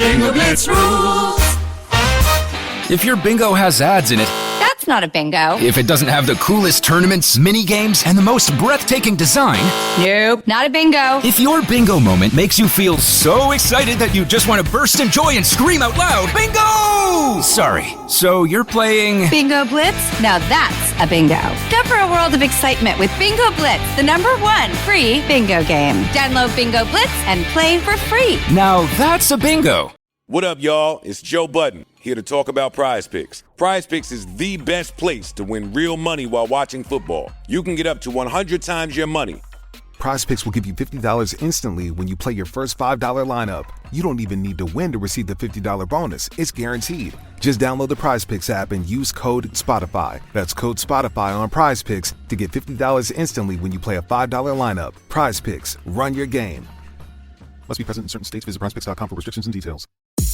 Bingo Blitz rules. If your bingo has ads in it, That's not a bingo. if it doesn't have the coolest tournaments, mini games, and the most breathtaking design, Nope, not a bingo. if your bingo moment makes you feel so excited that you just want to burst in joy and scream out loud, bingo! Sorry, so you're playing... Bingo Blitz? Now that's a bingo. Go for a world of excitement with Bingo Blitz, the #1 free bingo game. Download Bingo Blitz and play for free. Now that's a bingo. What up, y'all? It's Joe Budden, here to talk about Prize Picks. Prize Picks is the best place to win real money while watching football. You can get up to 100 times your money. Prize Picks will give you $50 instantly when you play your first $5 lineup. You don't even need to win to receive the $50 bonus. It's guaranteed. Just download the Prize Picks app and use code SPOTIFY. That's code SPOTIFY on Prize Picks to get $50 instantly when you play a $5 lineup. Prize Picks. Run your game. Must be present in certain states. Visit prizepicks.com for restrictions and details.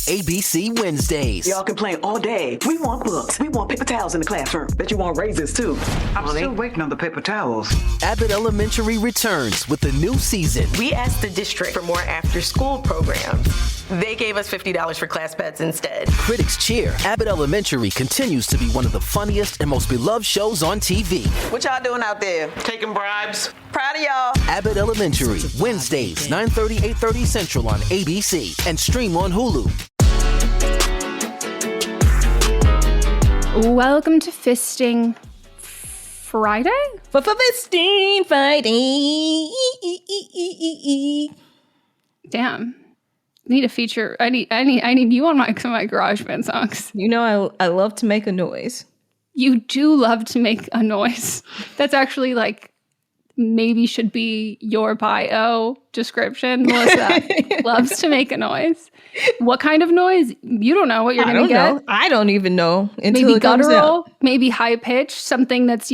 ABC Wednesdays. Y'all complain all day. We want books. We want paper towels in the classroom. Bet you want raises, too. I'm still waiting on the paper towels. Abbott Elementary returns with a new season. We asked the district for more after-school programs. They gave us $50 for class pets instead. Critics cheer. Abbott Elementary continues to be one of the funniest and most beloved shows on TV. What y'all doing out there? Taking bribes. Proud of y'all. Abbott Elementary, Wednesdays, 9:30, 8:30 Central on ABC and stream on Hulu. Welcome to Fisting Friday? Fisting Friday. Damn. Need a feature. I need you on some of my GarageBand songs. You know I love to make a noise. You do love to make a noise. That's actually like maybe should be your bio description. Melissa loves to make a noise. What kind of noise? You don't know what you're going to get. Know. I don't even know until maybe it comes guttural, out. maybe high pitch, something that's,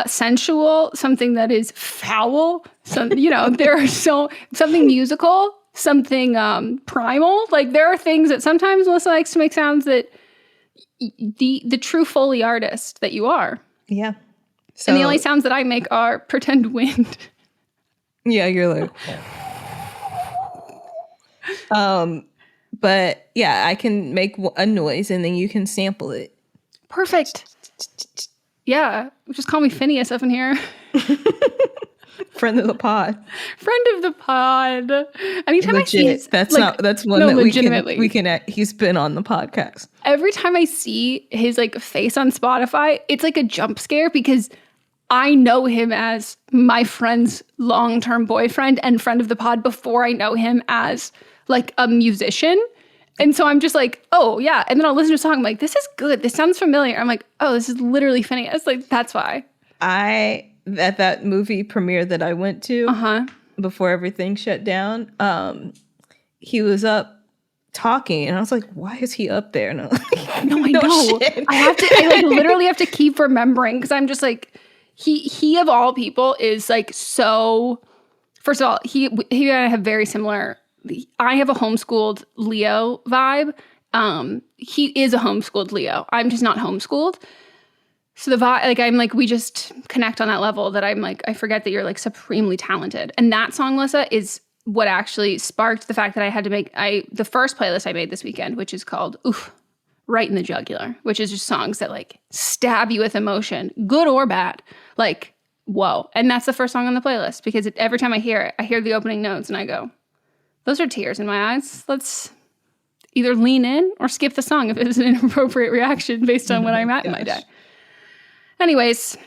sensual, something that is foul. Some, there are something musical, something primal. Like there are things that sometimes Melissa likes to make sounds that the true Foley artist that you are. Yeah. So, and the only sounds that I make are pretend wind. Yeah, you're like. But yeah, I can make a noise and then you can sample it. Perfect. Yeah, just call me Phineas up in here. Friend of the pod. Friend of the pod. Anytime I see it, that's one that legitimately. we can he's been on the podcast. Every time I see his face on Spotify, it's like a jump scare because I know him as my friend's long-term boyfriend and friend of the pod before I know him as like a musician. And so I'm just like, oh yeah. And then I'll listen to a song. I'm like, this is good. This sounds familiar. I'm like, oh, this is literally Phineas. Like, that's why. At that movie premiere that I went to before everything shut down, he was up talking and I was like, why is he up there? And I'm like, no, I know. Shit. I literally have to keep remembering because I'm just like, he of all people is like so, first of all, he and I have very similar, I have a homeschooled Leo vibe. He is a homeschooled Leo. I'm just not homeschooled. So the vibe, we just connect on that level that I'm like, I forget that you're like supremely talented. And that song, Melissa, is what actually sparked the fact that I had to make the first playlist I made this weekend, which is called Oof, Right in the Jugular, which is just songs that like stab you with emotion, good or bad. Like, whoa. And that's the first song on the playlist because every time I hear it, I hear the opening notes and I go, those are tears in my eyes. Let's either lean in or skip the song if it's an inappropriate reaction based on what I'm at in my day. Anyways,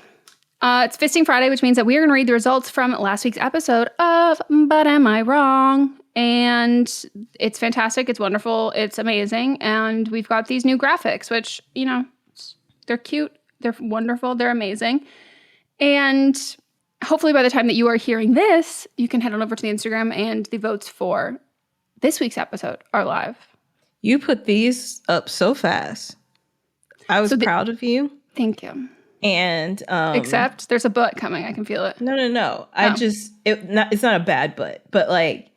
it's Fisting Friday, which means that we're going to read the results from last week's episode of But Am I Wrong? And it's fantastic. It's wonderful. It's amazing. And we've got these new graphics, which, they're cute. They're wonderful. They're amazing. And hopefully by the time that you are hearing this, you can head on over to the Instagram and the votes for this week's episode are live. You put these up so fast. I was proud of you. Thank you. And except there's a butt coming. I can feel it. No. It's not a bad butt, but like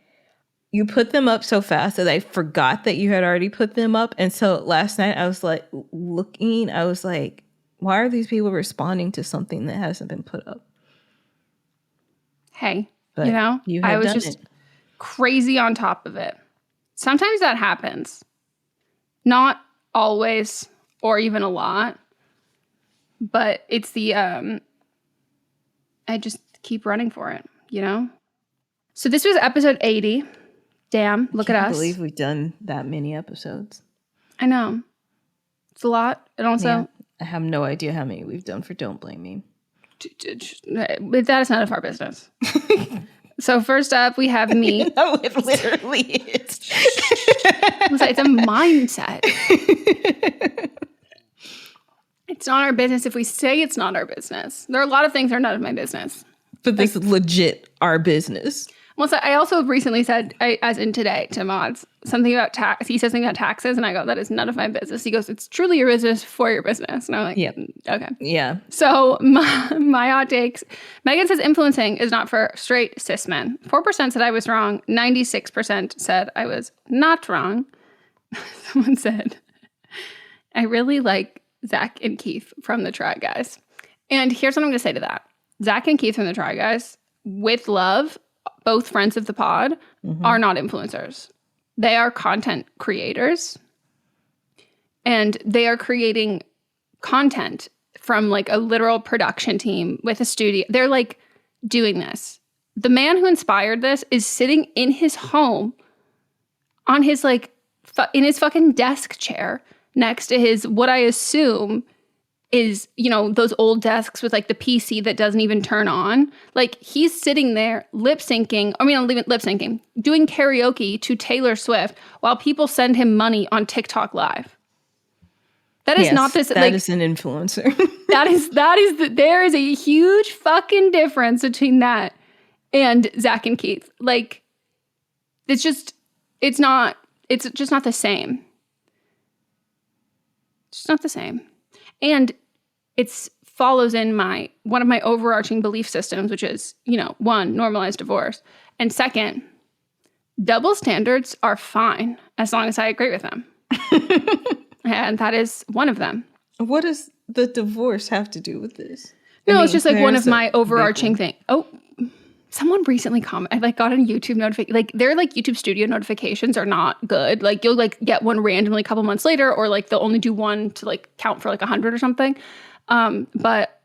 you put them up so fast that I forgot that you had already put them up. And so last night I was like I was like, why are these people responding to something that hasn't been put up? Hey, but I was just crazy on top of it. Sometimes that happens. Not always or even a lot. But it's the, I just keep running for it, you know? So this was episode 80. Damn, look at us. I can't believe we've done that many episodes. I know. It's a lot. And also... Yeah, I have no idea how many we've done for Don't Blame Me. That is none of our business. So first up, we have me. No, it literally is. It's a mindset. It's not our business if we say it's not our business. There are a lot of things that are none of my business. But this is legit our business. Well, so I also recently said, as in today, to Mods, something about tax. He says something about taxes, and I go, that is none of my business. He goes, it's truly your business for your business. And I'm like, yeah, okay. Yeah. So my hot takes, Meghan says influencing is not for straight cis men. 4% said I was wrong. 96% said I was not wrong. Someone said, I really like Zach and Keith from the Try Guys. And here's what I'm going to say to that. Zach and Keith from the Try Guys, with love, both friends of the pod, are not influencers. They are content creators. And they are creating content from like a literal production team with a studio. They're like doing this. The man who inspired this is sitting in his home on his like, in his fucking desk chair next to his, what I assume is, you know, those old desks with like the PC that doesn't even turn on. Like he's sitting there lip syncing, doing karaoke to Taylor Swift while people send him money on TikTok Live. That is not this. That is an influencer. There is a huge fucking difference between that and Zach and Keith. Like, it's just not the same. It's just not the same. And it follows in one of my overarching belief systems, which is, you know, one, normalize divorce. And second, double standards are fine as long as I agree with them. And that is one of them. What does the divorce have to do with this? No, it's just like one of my overarching things. Oh, someone recently commented, I like got a YouTube notification. Like their like YouTube studio notifications are not good. Like you'll like get one randomly a couple months later, or like they'll only do one to like count for like 100 or something. And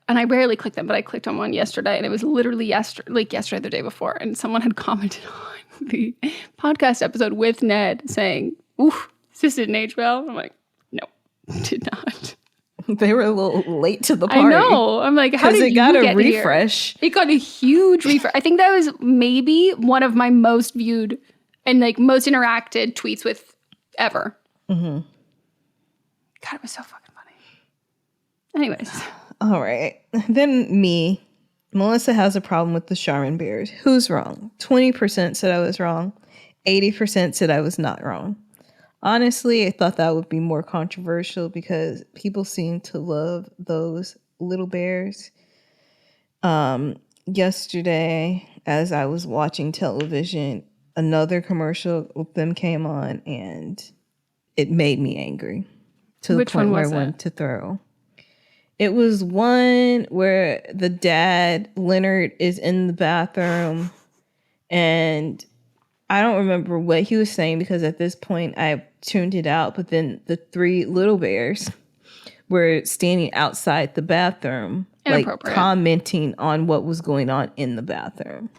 I rarely click them, but I clicked on one yesterday, and it was literally yesterday, the day before, and someone had commented on the podcast episode with Ned saying, "Oof, this didn't age well." I'm like, no, did not. They were a little late to the party. I know. I'm like, how did it you got get a refresh? Here? It got a huge refresh. I think that was maybe one of my most viewed and like most interacted tweets with ever. Mm-hmm. God, it was so fucking funny. Anyways. All right. Then me. Melissa has a problem with the Charmin bears. Who's wrong? 20% said I was wrong. 80% said I was not wrong. Honestly, I thought that would be more controversial because people seem to love those little bears. Yesterday, as I was watching television, another commercial with them came on, and it made me angry to the point where I wanted to throw. It was one where the dad, Leonard, is in the bathroom, and I don't remember what he was saying because at this point I tuned it out. But then the three little bears were standing outside the bathroom, like commenting on what was going on in the bathroom.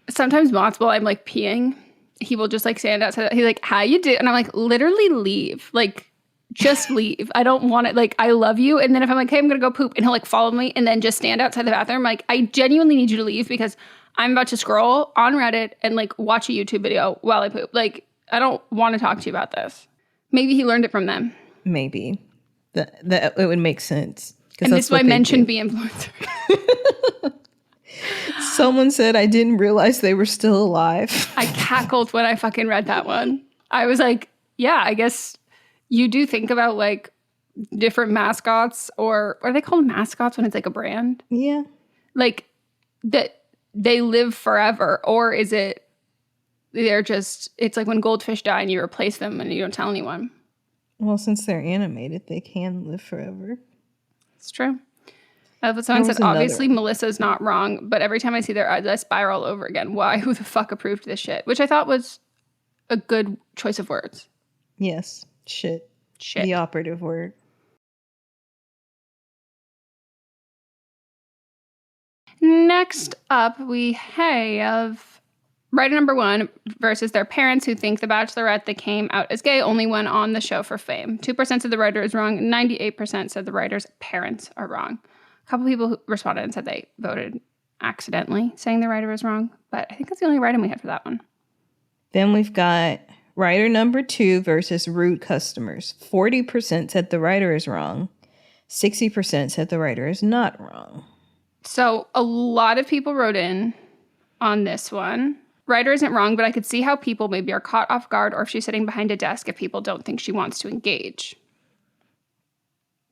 Sometimes Mott's while I'm like peeing, he will just like stand outside. He's like, "How you do?" And I'm like, "Literally leave. Like, just leave. I don't want it. Like, I love you." And then if I'm like, "Hey, I'm gonna go poop," and he'll like follow me and then just stand outside the bathroom. Like, I genuinely need you to leave because I'm about to scroll on Reddit and like watch a YouTube video while I poop. Like, I don't want to talk to you about this. Maybe he learned it from them. Maybe. That it would make sense. And this is why men shouldn't be influencers. Someone said I didn't realize they were still alive. I cackled when I fucking read that one. I was like, yeah, I guess you do think about like different mascots, or are they called mascots when it's like a brand? Yeah. Like that they live forever, or is it they're just, it's like when goldfish die and you replace them and you don't tell anyone. Well, since they're animated, they can live forever. It's true. Someone said, obviously, Melissa's not wrong, but every time I see their eyes, I spiral over again. Why? Who the fuck approved this shit? Which I thought was a good choice of words. Yes. Shit. Shit. The operative word. Next up, we have writer number 1 versus their parents who think the bachelorette that came out as gay only went on the show for fame. 2% said the writer is wrong. 98% said the writer's parents are wrong. A couple people who responded and said they voted accidentally, saying the writer was wrong. But I think that's the only writing we had for that one. Then we've got writer number 2 versus rude customers. 40% said the writer is wrong. 60% said the writer is not wrong. So a lot of people wrote in on this one. Writer isn't wrong, but I could see how people maybe are caught off guard or if she's sitting behind a desk if people don't think she wants to engage.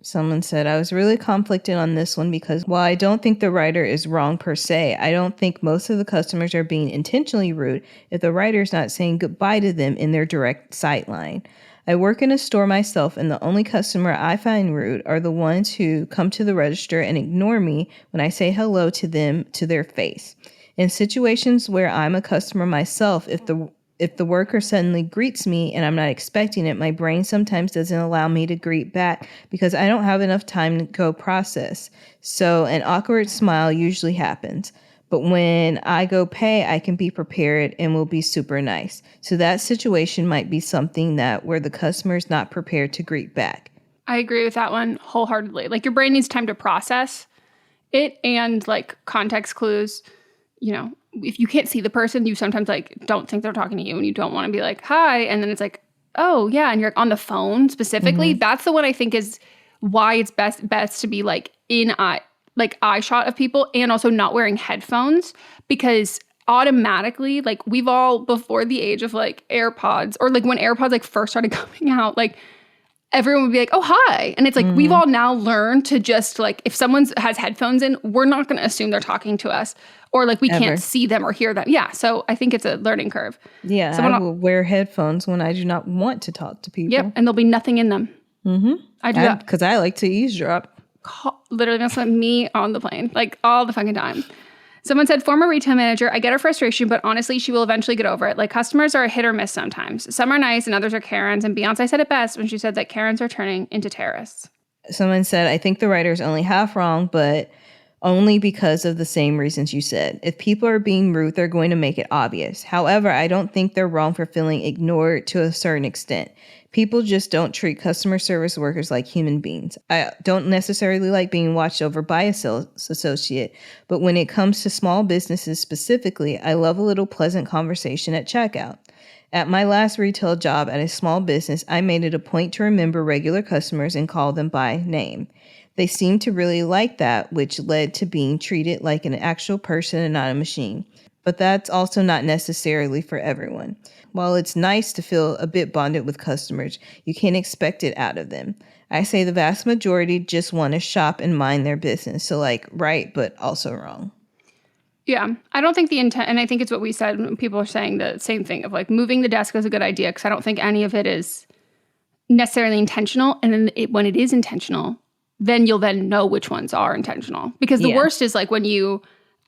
Someone said, I was really conflicted on this one because while I don't think the writer is wrong per se, I don't think most of the customers are being intentionally rude if the writer's not saying goodbye to them in their direct sight line. I work in a store myself, and the only customer I find rude are the ones who come to the register and ignore me when I say hello to them to their face. In situations where I'm a customer myself, if the worker suddenly greets me and I'm not expecting it, my brain sometimes doesn't allow me to greet back because I don't have enough time to go process. So an awkward smile usually happens. But when I go pay, I can be prepared and will be super nice. So that situation might be something that where the customer is not prepared to greet back. I agree with that one wholeheartedly. Like your brain needs time to process it and like context clues. You know, if you can't see the person, you sometimes like don't think they're talking to you and you don't want to be like, hi. And then it's like, oh yeah. And you're like on the phone specifically. Mm-hmm. That's the one I think is why it's best to be like in eye shot of people and also not wearing headphones because automatically like we've all before the age of like AirPods or like when AirPods like first started coming out, like everyone would be like, oh, hi. And it's like, we've all now learned to just like, if someone has headphones in, we're not going to assume they're talking to us or like we can't see them or hear them. Yeah. So I think it's a learning curve. Yeah. I will wear headphones when I do not want to talk to people. Yep. And there'll be nothing in them. Mm-hmm. I do that. Because I like to eavesdrop. Literally, that's like me on the plane, like all the fucking time. Someone said, former retail manager, I get her frustration, but honestly, she will eventually get over it. Like customers are a hit or miss sometimes. Some are nice and others are Karens. And Beyonce said it best when she said that Karens are turning into terrorists. Someone said, I think the writer's only half wrong, but only because of the same reasons you said. If people are being rude, they're going to make it obvious. However, I don't think they're wrong for feeling ignored to a certain extent. People just don't treat customer service workers like human beings. I don't necessarily like being watched over by a sales associate, but when it comes to small businesses specifically, I love a little pleasant conversation at checkout. At my last retail job at a small business, I made it a point to remember regular customers and call them by name. They seemed to really like that, which led to being treated like an actual person and not a machine. But that's also not necessarily for everyone. While it's nice to feel a bit bonded with customers, you can't expect it out of them. I say the vast majority just want to shop and mind their business. So like right, but also wrong. Yeah. I don't think the intent, and I think it's what we said when people are saying the same thing of like moving the desk is a good idea because I don't think any of it is necessarily intentional. And then when it is intentional, then you'll then know which ones are intentional. Because the worst is like when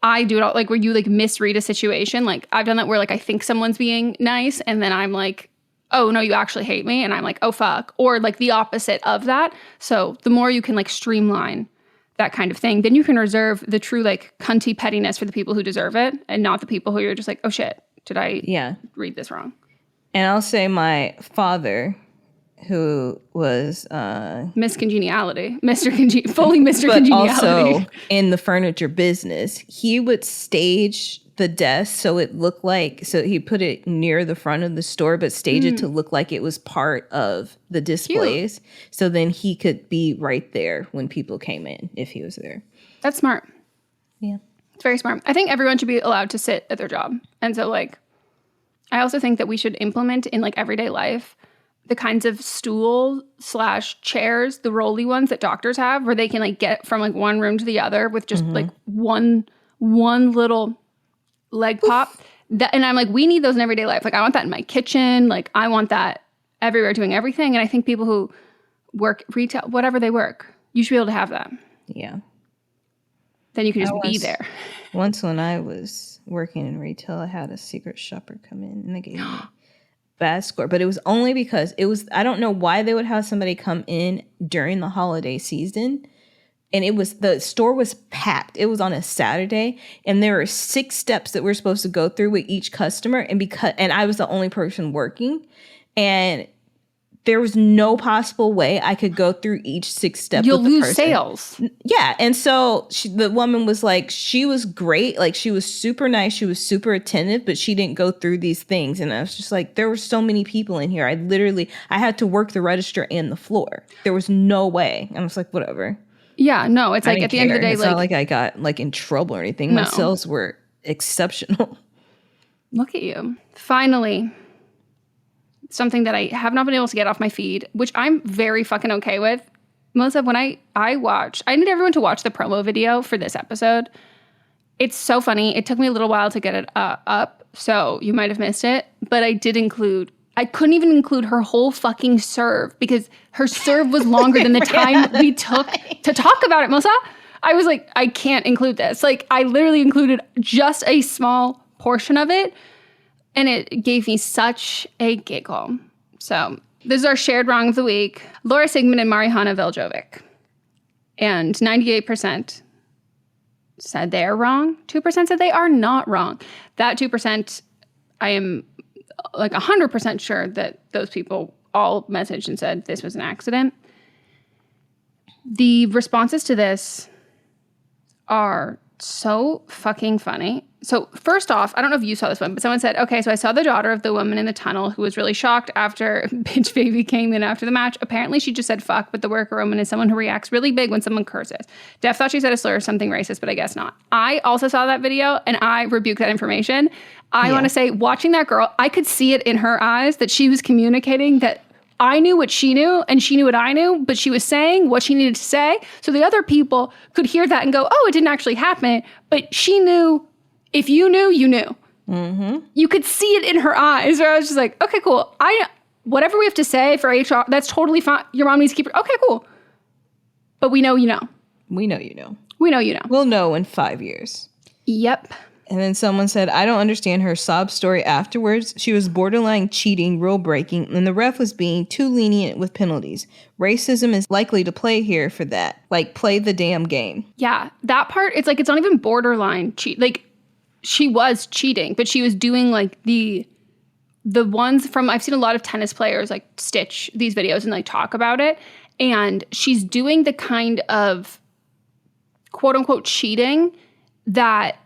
I do it all, like where you like misread a situation. Like I've done that where like I think someone's being nice and then I'm like, oh no, you actually hate me. And I'm like, oh fuck. Or like the opposite of that. So the more you can like streamline that kind of thing, then you can reserve the true like cunty pettiness for the people who deserve it and not the people who you're just like, oh shit, did I read this wrong? And I'll say my father, who was Miss Congeniality, fully Mr. but Congeniality. Also in the furniture business, he would stage the desk so it looked like, so he put it near the front of the store, but stage it to look like it was part of the displays. Cute. So then he could be right there when people came in if he was there. That's smart. Yeah. It's very smart. I think everyone should be allowed to sit at their job. And so like, I also think that we should implement in like everyday life the kinds of stool/chairs, the rolly ones that doctors have, where they can like get from like one room to the other with just like one little leg pop. And I'm like, we need those in everyday life. Like I want that in my kitchen. Like I want that everywhere doing everything. And I think people who work retail, whatever they work, you should be able to have that. Yeah. Then you can just be there. Once when I was working in retail, I had a secret shopper come in and they gave me bad score, but it was only because I don't know why they would have somebody come in during the holiday season. And the store was packed. It was on a Saturday, and there were 6 steps that we're supposed to go through with each customer. And I was the only person working, and there was no possible way I could go through each 6 steps. You'll lose sales. Yeah. And so the woman was like, she was great. Like, she was super nice. She was super attentive, but she didn't go through these things. And I was just like, there were so many people in here. I had to work the register and the floor. There was no way. I was like, whatever. Yeah, no, it's like at the end of the day, it's like, not like I got like in trouble or anything. My sales were exceptional. Look at you. Finally, something that I have not been able to get off my feed, which I'm very fucking okay with. Melissa, when I need everyone to watch the promo video for this episode. It's so funny. It took me a little while to get it up, so you might have missed it. But I couldn't even include her whole fucking serve because her serve was longer than the time we took to talk about it, Melissa. I was like, I can't include this. Like, I literally included just a small portion of it, and it gave me such a giggle. So this is our shared wrong of the week. Laura Sigmund and Mariana Veljovic. And 98% said they're wrong. 2% said they are not wrong. That 2%, I am like 100% sure that those people all messaged and said this was an accident. The responses to this are so fucking funny. So first off, I don't know if you saw this one, but someone said, okay, so I saw the daughter of the woman in the tunnel who was really shocked after Bitch Baby came in after the match. Apparently she just said fuck, but the worker woman is someone who reacts really big when someone curses. Def thought she said a slur or something racist, but I guess not. I also saw that video and I rebuked that information. I want to say, watching that girl, I could see it in her eyes that she was communicating that I knew what she knew and she knew what I knew, but she was saying what she needed to say. So the other people could hear that and go, oh, it didn't actually happen. But she knew, if you knew, you knew. Mm-hmm. You could see it in her eyes. Where I was just like, okay, cool. Whatever we have to say for HR, that's totally fine. Your mom needs to keep her. Okay, cool. But we know you know. We know you know. We know you know. We'll know in 5 years. Yep. And then someone said, I don't understand her sob story afterwards. She was borderline cheating, rule breaking, and the ref was being too lenient with penalties. Racism is likely to play here for that. Like, play the damn game. Yeah, that part, it's like, it's not even borderline cheat. Like, she was cheating, but she was doing like the ones from, I've seen a lot of tennis players like stitch these videos and like talk about it. And she's doing the kind of quote unquote cheating that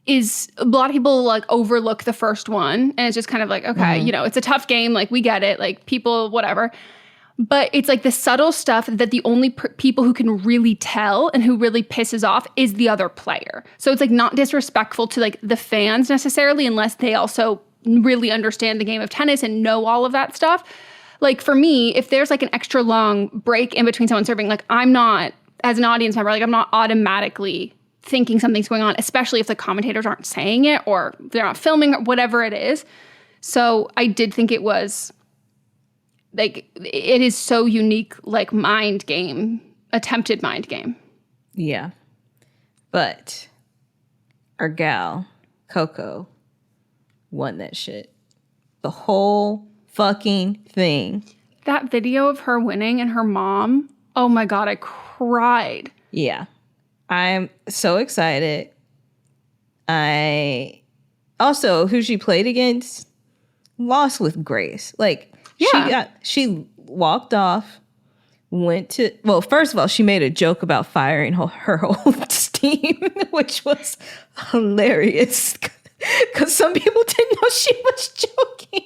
is, a lot of people like overlook the first one and it's just kind of like, okay, you know, it's a tough game. Like, we get it. Like, people, whatever. But it's like the subtle stuff that the only people who can really tell and who really pisses off is the other player. So it's like not disrespectful to like the fans necessarily, unless they also really understand the game of tennis and know all of that stuff. Like, for me, if there's like an extra long break in between someone serving, like, I'm not, as an audience member, like, I'm not automatically thinking something's going on, especially if the commentators aren't saying it or they're not filming or whatever it is. So I did think it was like, it is so unique, like mind game, attempted mind game. Yeah. But our gal, Coco, won that shit. The whole fucking thing. That video of her winning and her mom, oh my God, I cried. Yeah. I'm so excited. Also, who she played against, lost with grace. Like, yeah. She walked off, went to, well, first of all, she made a joke about firing her whole team, which was hilarious. Because some people didn't know she was joking.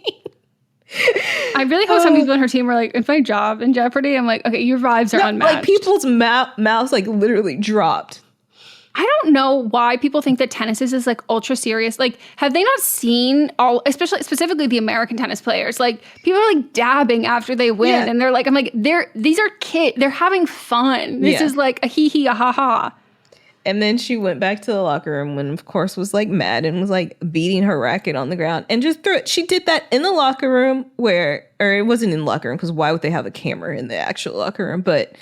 I really hope some people in her team were like, if my job in jeopardy, I'm like, okay, your vibes are unmatched. Like, people's mouths like literally dropped. I don't know why people think that tennis is like ultra serious. Like, have they not seen specifically the American tennis players? Like, people are like dabbing after they win, and they're like, I'm like, these are kids. They're having fun. This is like a hee hee, a ha ha. And then she went back to the locker room and, of course, was like mad and was like beating her racket on the ground and just threw it. She did that in the locker room or it wasn't in the locker room because why would they have a camera in the actual locker room? But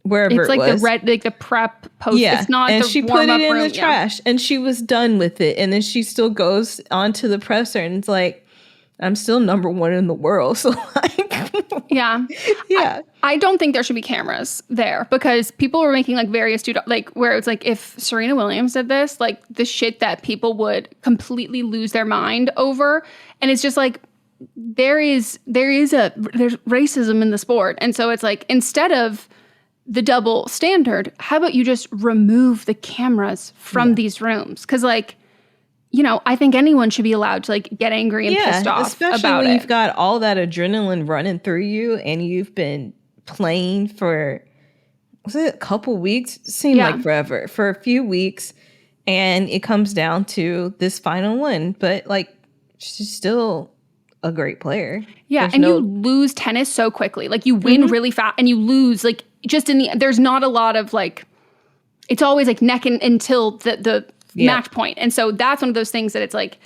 wherever it's like it was. the prep post. Yeah. It's not and the she put it in room. the trash and she was done with it. And then she still goes onto the presser and it's like, I'm still number one in the world. So like, yeah. I don't think there should be cameras there because people were making like very astute, like where it's like if Serena Williams did this, like the shit that people would completely lose their mind over. And it's just like, there's racism in the sport. And so it's like, instead of the double standard, how about you just remove the cameras from these rooms? Cause like, I think anyone should be allowed to like get angry and pissed off especially about when it. You've got all that adrenaline running through you and you've been playing for, was it a couple weeks? It seemed like forever, for a few weeks. And it comes down to this final one. But like, she's still a great player. Yeah. You lose tennis so quickly. Like you win really fast and you lose like just there's not a lot of like, it's always like neck until the match point. And so that's one of those things that it's like,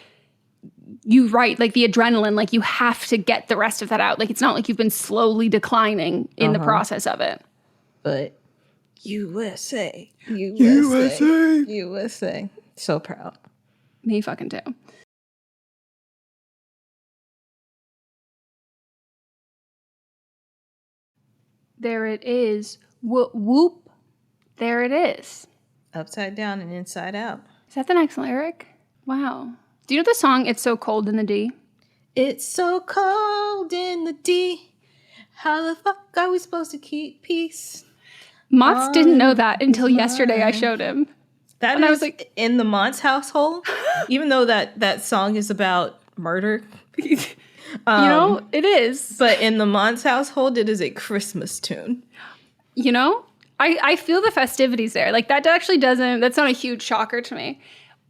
like the adrenaline, like you have to get the rest of that out. Like it's not like you've been slowly declining in the process of it. But USA. So proud. Me fucking too. There it is. Whoop, whoop. There it is. Upside down and inside out. Is that the next lyric? Wow. Do you know the song It's So Cold in the D? It's so cold in the D. How the fuck are we supposed to keep peace? Mott's didn't know that until yesterday I showed him. And I was like, in the Mott's household, even though that song is about murder. It is. But in the Mott's household, it is a Christmas tune. I feel the festivities there. Like that actually that's not a huge shocker to me.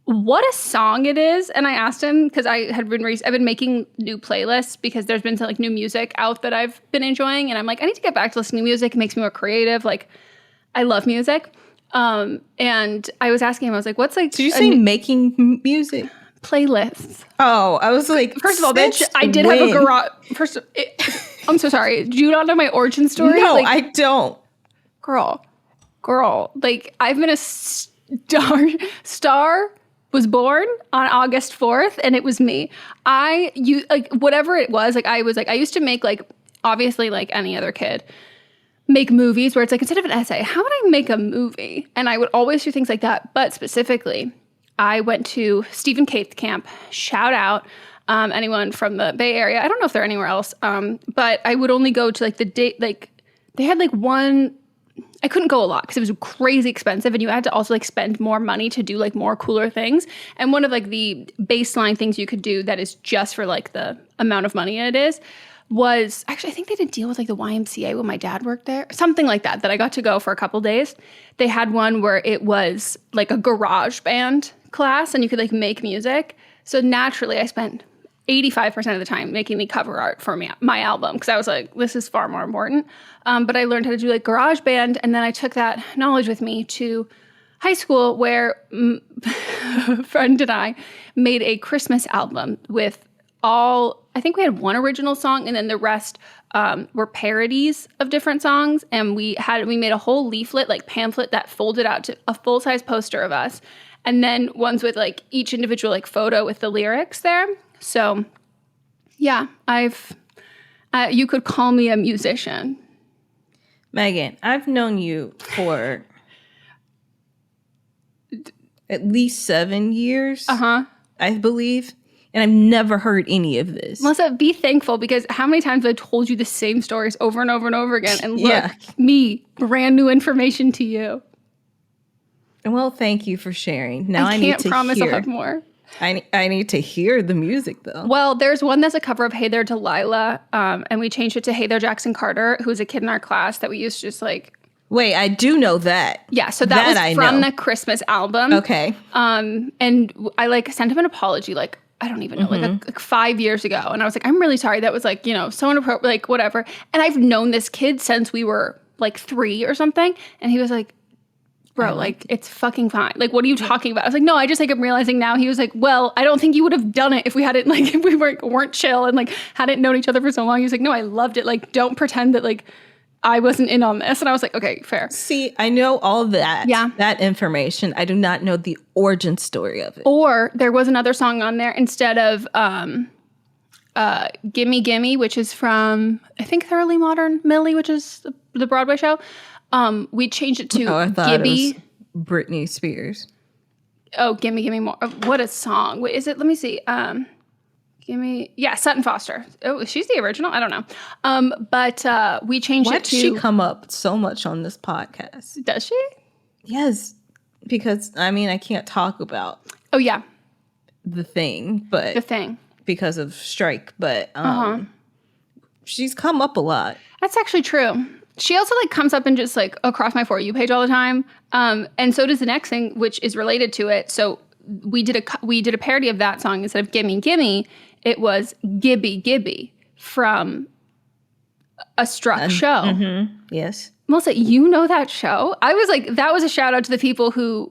What a song it is. And I asked him because I've been making new playlists because there's been some like new music out that I've been enjoying. And I'm like, I need to get back to listening to music. It makes me more creative. Like I love music. And I was asking him, I was like, what's like, did you say making music? Playlists. Oh, I was like, first of all, bitch, I did have a garage. I'm so sorry. Do you not know my origin story? No, I don't. Girl, like I've been a star was born on August 4th and it was me. Whatever it was, like I used to make like, obviously like any other kid, make movies where it's like, instead of an essay, how would I make a movie? And I would always do things like that. But specifically, I went to Stephen Kate's camp, shout out, anyone from the Bay Area. I don't know if they're anywhere else. But I would only go to like the date, like they had like one, I couldn't go a lot because it was crazy expensive and you had to also like spend more money to do like more cooler things. And one of like the baseline things you could do that is just for like the amount of money it is was, actually I think they did deal with like the YMCA when my dad worked there. Something like that I got to go for a couple days. They had one where it was like a garage band class and you could like make music. So naturally I spent 85% of the time making the cover art for my album because I was like, this is far more important. But I learned how to do like garage band and then I took that knowledge with me to high school where a friend and I made a Christmas album with I think we had one original song and then the rest were parodies of different songs. And we made a whole leaflet, like pamphlet that folded out to a full-size poster of us. And then ones with like each individual like photo with the lyrics there. So yeah, you could call me a musician. Megan, I've known you for at least 7 years. I believe. And I've never heard any of this. Melissa, be thankful because how many times have I told you the same stories over and over and over again? And look, me, brand new information to you. Well, thank you for sharing. Now I can't need to promise hear. I'll have more. I need to hear the music though. Well, there's one that's a cover of Hey There Delilah, and we changed it to Hey There Jackson Carter, who was a kid in our class that we used to just like. Wait, I do know that. Yeah, so that was from the Christmas album. Okay. And I like sent him an apology, like I don't even know, like 5 years ago, and I was like, I'm really sorry. That was like so inappropriate, like whatever. And I've known this kid since we were like 3 or something, and he was like, bro, like, it's fucking fine. Like, what are you talking about? I was like, no, I just, like, I'm realizing now. He was like, well, I don't think you would have done it if we hadn't, like, if we weren't chill and, like, hadn't known each other for so long. He was like, no, I loved it. Like, don't pretend that, like, I wasn't in on this. And I was like, okay, fair. See, I know all that. Yeah. That information. I do not know the origin story of it. Or there was another song on there instead of Gimme Gimme, which is from, I think, Thoroughly Modern Millie, which is the Broadway show. We changed it to I thought Gibby. it was Britney Spears. Oh, Gimme Gimme More. What a song. Wait, is it? Let me see. Sutton Foster. Oh, she's the original? I don't know. But we changed it to... Why does she come up so much on this podcast? Does she? Yes. Because, I can't talk about... Oh, yeah. The thing, but... The thing. Because of strike, but she's come up a lot. That's actually true. She also comes up and just across my For You page all the time. And so does the next thing, which is related to it. So we did a parody of that song. Instead of Gimme Gimme, it was Gibby Gibby from a Struck show. Mm-hmm. Yes. Melissa, you know that show? I was that was a shout out to the people who,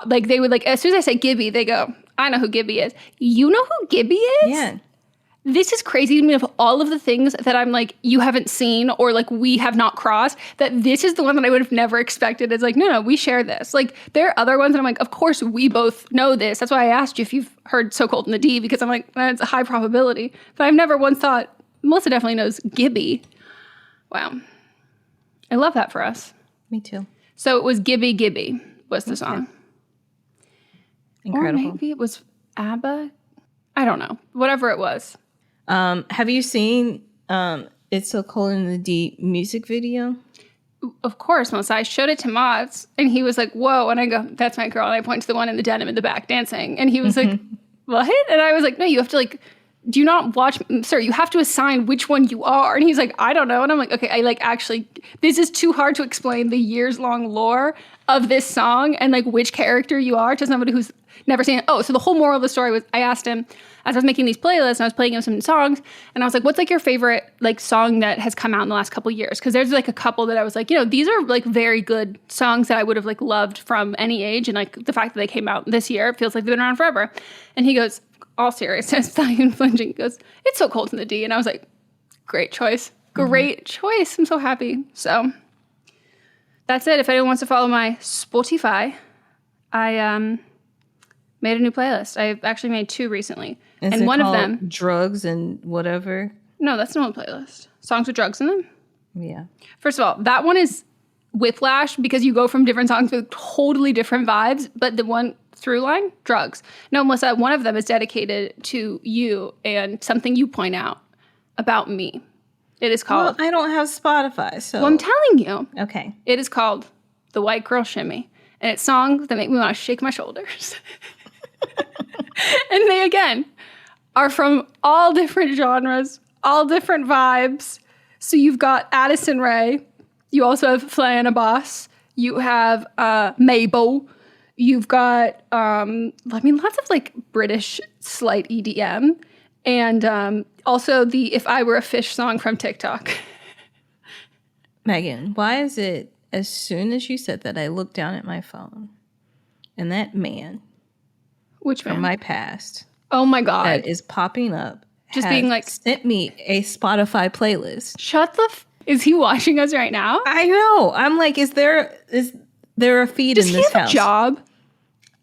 they would as soon as I say Gibby, they go, I know who Gibby is. You know who Gibby is? Yeah. This is crazy to me, of all of the things that I'm you haven't seen or we have not crossed, that this is the one that I would have never expected. It's no, we share this. There are other ones that I'm of course we both know this. That's why I asked you if you've heard So Cold in the D, because I'm that's a high probability. But I've never once thought, Melissa definitely knows Gibby. Wow. I love that for us. Me too. So it was Gibby Gibby was the song. Incredible. Or maybe it was ABBA. I don't know. Whatever it was. Have you seen It's So Cold in the D music video? Of course, Melissa. I showed it to Mods, and he was like, whoa. And I go, that's my girl. And I point to the one in the denim in the back dancing. And he was like, what? And I was like, no, you have to do you not watch, sir, you have to assign which one you are. And he's like, I don't know. And I'm like, okay, I actually, this is too hard to explain the years-long lore of this song and which character you are to somebody who's never seen it. Oh, so the whole moral of the story was, I asked him, as I was making these playlists, and I was playing him some songs, and I was like, what's your favorite song that has come out in the last couple of years? Because there's a couple that I was these are very good songs that I would have loved from any age, and the fact that they came out this year, it feels like they've been around forever. And he goes, all seriousness, not even flinching, he goes, It's So Cold in the D. And I was like, great choice. Great choice. I'm so happy. So that's it. If anyone wants to follow my Spotify, I made a new playlist. I actually made 2 recently. And one of them, drugs and whatever. No, that's not a playlist. Songs with drugs in them. Yeah. First of all, that one is whiplash because you go from different songs with totally different vibes. But the one through line, drugs. No, Melissa, one of them is dedicated to you and something you point out about me. It is called... Well, I don't have Spotify, so... Well, I'm telling you. Okay. It is called The White Girl Shimmy. And it's songs that make me want to shake my shoulders. And they, again, are from all different genres, all different vibes. So you've got Addison Rae. You also have Flanna Boss. You have Mabel. You've got, lots of British slight EDM. And also the If I Were a Fish song from TikTok. Megan, why is it as soon as you said that, I looked down at my phone and that man. Which man? From my past. Oh my God. That is popping up. Just being sent me a Spotify playlist. Shut the is he watching us right now? I know. I'm is there a feed Does in this house? Does he have a job?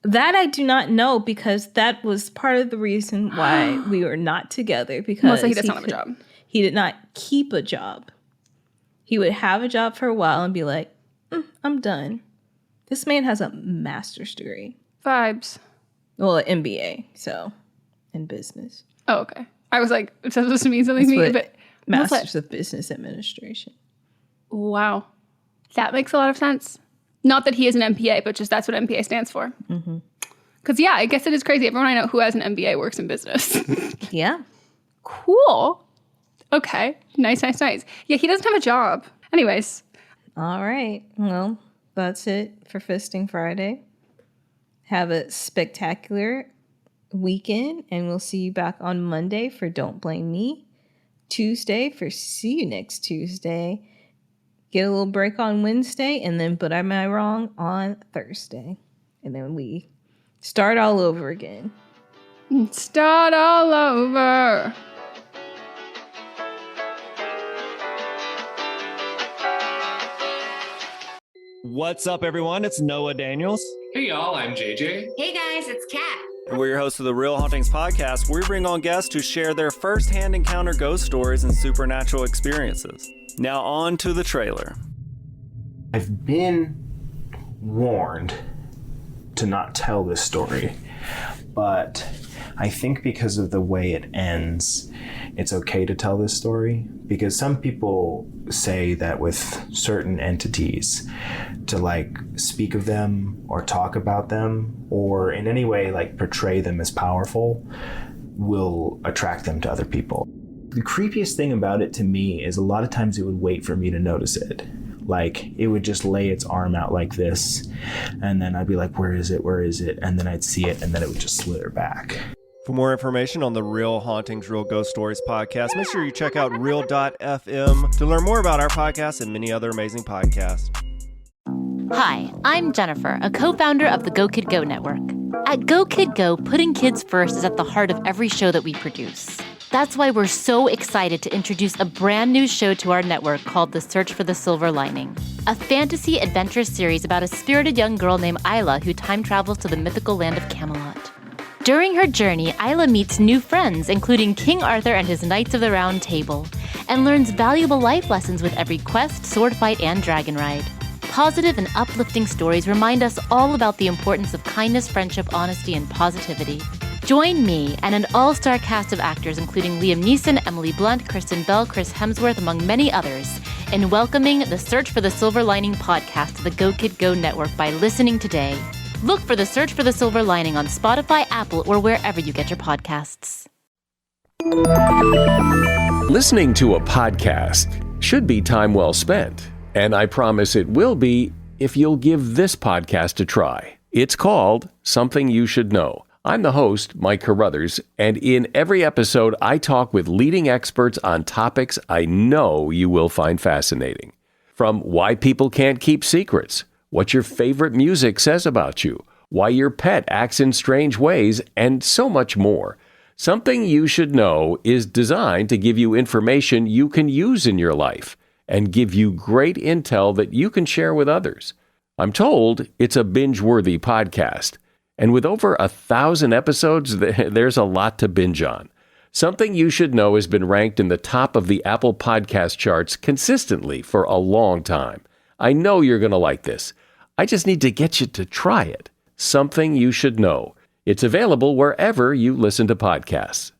That I do not know, because that was part of the reason why we were not together, because Melissa, he does not have a job. He did not keep a job. He would have a job for a while and be like, I'm done. This man has a master's degree. Vibes. Well, an MBA, so in business. Oh, okay. I was like, it's supposed to mean something to me, but Masters of Business Administration. Wow. That makes a lot of sense. Not that he is an MBA, but just that's what MBA stands for. Because, yeah, I guess it is crazy. Everyone I know who has an MBA works in business. Yeah. Cool. Okay. Nice. Yeah, he doesn't have a job. Anyways. All right. Well, that's it for Fisting Friday. Have a spectacular weekend, and we'll see you back on Monday for Don't Blame Me. Tuesday for See You Next Tuesday. Get a little break on Wednesday, and then But Am I Wrong on Thursday. And then we start all over again. Start all over. What's up, everyone? It's Noah Daniels. Hey, y'all. I'm JJ. Hey, guys. It's Kat. And we're your hosts of the Real Hauntings podcast, where we bring on guests who share their first-hand encounter ghost stories and supernatural experiences. Now on to the trailer. I've been warned to not tell this story, but I think because of the way it ends, it's okay to tell this story, because some people say that with certain entities, to like speak of them or talk about them or in any way like portray them as powerful will attract them to other people. The creepiest thing about it to me is a lot of times it would wait for me to notice it. Like it would just lay its arm out like this, and then I'd be like, where is it? Where is it? And then I'd see it, and then it would just slither back. For more information on the Real Hauntings, Real Ghost Stories podcast, make sure you check out Real.fm to learn more about our podcast and many other amazing podcasts. Hi, I'm Jennifer, a co-founder of the Go Kid Go Network. At Go Kid Go, putting kids first is at the heart of every show that we produce. That's why we're so excited to introduce a brand new show to our network called The Search for the Silver Lining, a fantasy adventure series about a spirited young girl named Isla who time travels to the mythical land of Camelot. During her journey, Isla meets new friends, including King Arthur and his Knights of the Round Table, and learns valuable life lessons with every quest, sword fight, and dragon ride. Positive and uplifting stories remind us all about the importance of kindness, friendship, honesty, and positivity. Join me and an all-star cast of actors including Liam Neeson, Emily Blunt, Kristen Bell, Chris Hemsworth, among many others, in welcoming the Search for the Silver Lining podcast to the Go Kid Go network by listening today. Look for the Search for the Silver Lining on Spotify, Apple, or wherever you get your podcasts. Listening to a podcast should be time well spent, and I promise it will be if you'll give this podcast a try. It's called Something You Should Know. I'm the host, Mike Carruthers, and in every episode, I talk with leading experts on topics I know you will find fascinating. From why people can't keep secrets, what your favorite music says about you, why your pet acts in strange ways, and so much more. Something You Should Know is designed to give you information you can use in your life and give you great intel that you can share with others. I'm told it's a binge-worthy podcast. And with over 1,000 episodes, there's a lot to binge on. Something You Should Know has been ranked in the top of the Apple podcast charts consistently for a long time. I know you're going to like this. I just need to get you to try it. Something You Should Know. It's available wherever you listen to podcasts.